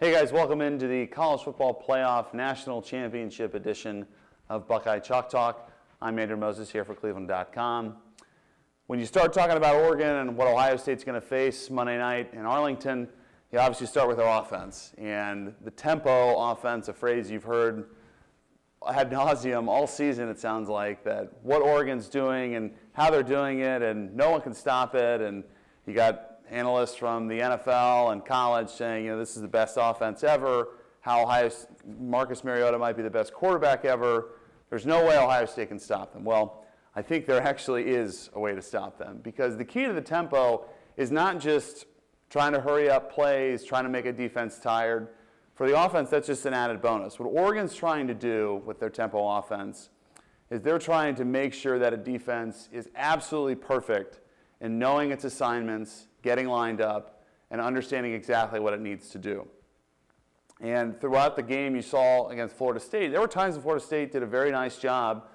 Hey guys, welcome into the College Football Playoff National Championship edition of Buckeye Chalk Talk. I'm Andrew Moses here for cleveland.com. When you start talking about Oregon and what Ohio State's going to face Monday night in Arlington, you obviously start with their offense. And the tempo offense, a phrase you've heard ad nauseum all season, it sounds like, that what Oregon's doing and how they're doing it, and no one can stop it. And you got analysts from the NFL and college saying, this is the best offense ever, how Marcus Mariota might be the best quarterback ever. There's no way Ohio State can stop them. Well, I think there actually is a way to stop them, because the key to the tempo is not just trying to hurry up plays, trying to make a defense tired. For the offense, that's just an added bonus. What Oregon's trying to do with their tempo offense is they're trying to make sure that a defense is absolutely perfect in knowing its assignments, getting lined up, and understanding exactly what it needs to do. And throughout the game you saw against Florida State, there were times when Florida State did a very nice job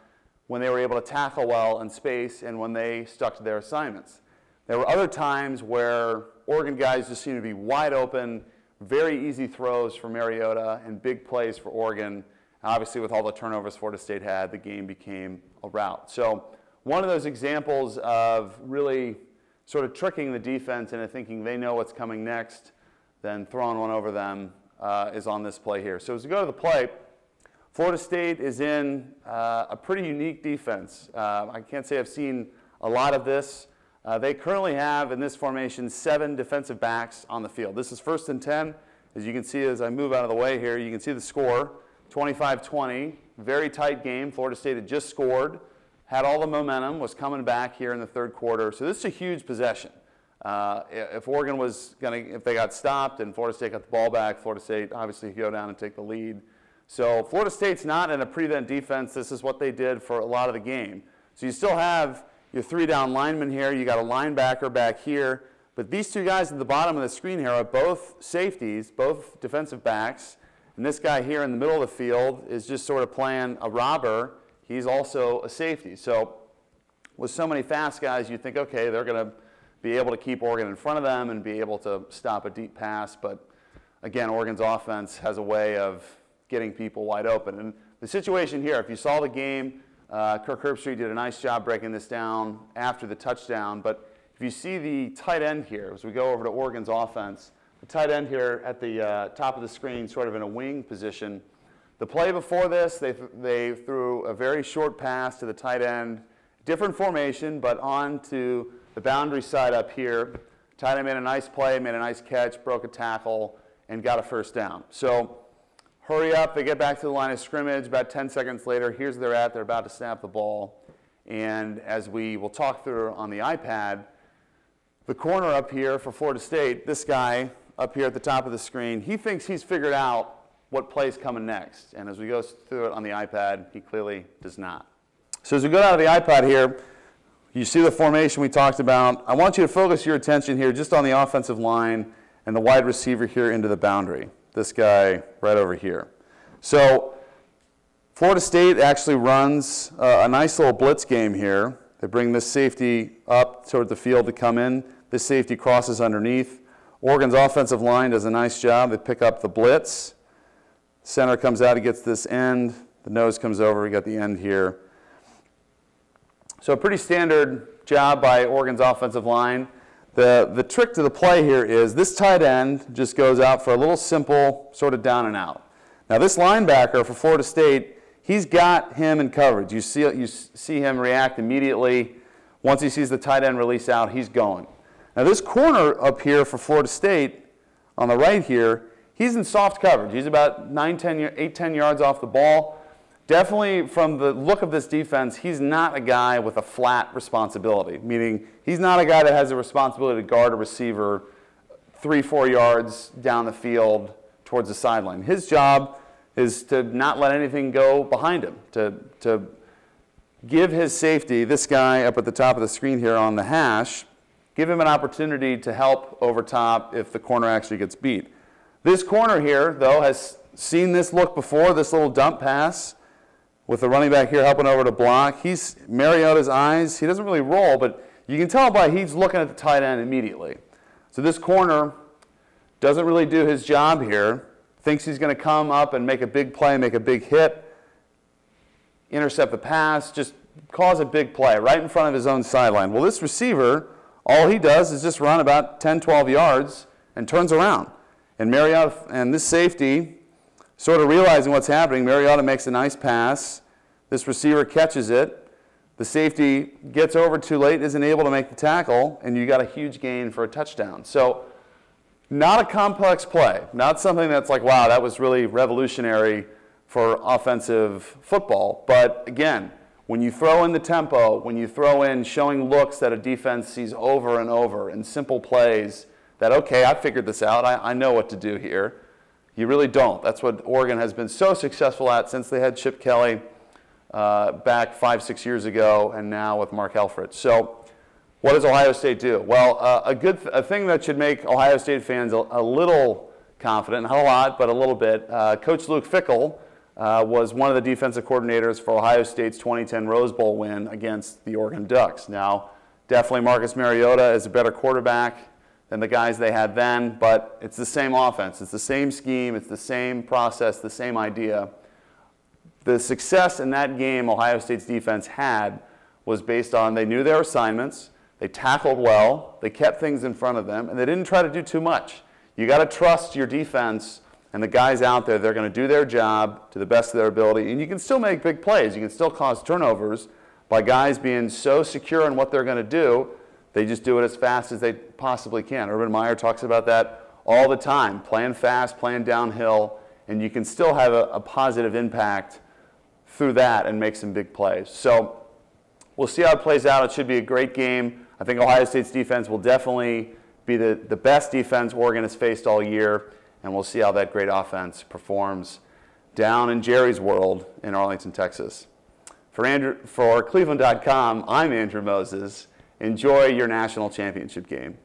when they were able to tackle well in space and when they stuck to their assignments. There were other times where Oregon guys just seemed to be wide open, very easy throws for Mariota and big plays for Oregon. Obviously, with all the turnovers Florida State had, the game became a rout. So one of those examples of really sort of tricking the defense into thinking they know what's coming next, then throwing one over them is on this play here. So as we go to the play, Florida State is in a pretty unique defense. I can't say I've seen a lot of this. They currently have, in this formation, 7 defensive backs on the field. This is 1st and 10. As you can see, as I move out of the way here, you can see the score, 25-20. Very tight game. Florida State had just scored, had all the momentum, was coming back here in the third quarter. So this is a huge possession. If Oregon was if they got stopped and Florida State got the ball back, Florida State obviously could go down and take the lead. So Florida State's not in a prevent defense. This is what they did for a lot of the game. So you still have your 3-down linemen here. You got a linebacker back here. But these two guys at the bottom of the screen here are both safeties, both defensive backs. And this guy here in the middle of the field is just sort of playing a robber. He's also a safety. So with so many fast guys, you think, okay, they're going to be able to keep Oregon in front of them and be able to stop a deep pass. But again, Oregon's offense has a way of getting people wide open. And the situation here, if you saw the game, Kirk Herbstreit did a nice job breaking this down after the touchdown. But if you see the tight end here, as we go over to Oregon's offense, the tight end here at the top of the screen, sort of in a wing position. The play before this, they threw a very short pass to the tight end, different formation, but on to the boundary side up here. Tight end made a nice play, made a nice catch, broke a tackle, and got a first down. So hurry up, they get back to the line of scrimmage. About 10 seconds later, here's where they're at. They're about to snap the ball. And as we will talk through on the iPad, the corner up here for Florida State, this guy up here at the top of the screen, he thinks he's figured out what play's coming next. And as we go through it on the iPad, he clearly does not. So as we go down to the iPad here, you see the formation we talked about. I want you to focus your attention here just on the offensive line and the wide receiver here into the boundary. This guy right over here. So Florida State actually runs a nice little blitz game here. They bring this safety up toward the field to come in. This safety crosses underneath. Oregon's offensive line does a nice job. They pick up the blitz. Center comes out, he gets this end. The nose comes over, we got the end here. So a pretty standard job by Oregon's offensive line. The trick to the play here is this tight end just goes out for a little simple sort of down and out. Now this linebacker for Florida State, he's got him in coverage. You see him react immediately. Once he sees the tight end release out, he's going. Now this corner up here for Florida State on the right here, he's in soft coverage. He's about 8-10 yards off the ball. Definitely from the look of this defense, he's not a guy with a flat responsibility, meaning he's not a guy that has a responsibility to guard a receiver 3-4 yards down the field towards the sideline. His job is to not let anything go behind him, to give his safety, this guy up at the top of the screen here on the hash, give him an opportunity to help over top if the corner actually gets beat. This corner here, though, has seen this look before, this little dump pass with the running back here helping over to block. He's Mariota's eyes. He doesn't really roll, but you can tell by he's looking at the tight end immediately. So this corner doesn't really do his job here. thinks he's going to come up and make a big play, make a big hit, intercept the pass, just cause a big play right in front of his own sideline. Well, this receiver, all he does is just run about 10, 12 yards and turns around. And Mariota and this safety, sort of realizing what's happening, Mariota makes a nice pass. This receiver catches it. The safety gets over too late, isn't able to make the tackle, and you got a huge gain for a touchdown. So not a complex play, not something that's like, wow, that was really revolutionary for offensive football. But again, when you throw in the tempo, when you throw in showing looks that a defense sees over and over and simple plays that, okay, I figured this out, I know what to do here, you really don't. That's what Oregon has been so successful at since they had Chip Kelly back 5, 6 years ago, and now with Mark Helfrich. So what does Ohio State do? Well, a thing that should make Ohio State fans a little confident, not a lot, but a little bit. Coach Luke Fickell was one of the defensive coordinators for Ohio State's 2010 Rose Bowl win against the Oregon Ducks. Now, definitely Marcus Mariota is a better quarterback than the guys they had then, but it's the same offense. It's the same scheme. It's the same process, the same idea. The success in that game Ohio State's defense had was based on they knew their assignments, they tackled well, they kept things in front of them, and they didn't try to do too much. You got to trust your defense and the guys out there. They're going to do their job to the best of their ability, and you can still make big plays. You can still cause turnovers by guys being so secure in what they're going to do. They just do it as fast as they possibly can. Urban Meyer talks about that all the time, playing fast, playing downhill, and you can still have a positive impact through that and make some big plays. So we'll see how it plays out. It should be a great game. I think Ohio State's defense will definitely be the best defense Oregon has faced all year, and we'll see how that great offense performs down in Jerry's world in Arlington, Texas. For cleveland.com, I'm Andrew Moses. Enjoy your national championship game.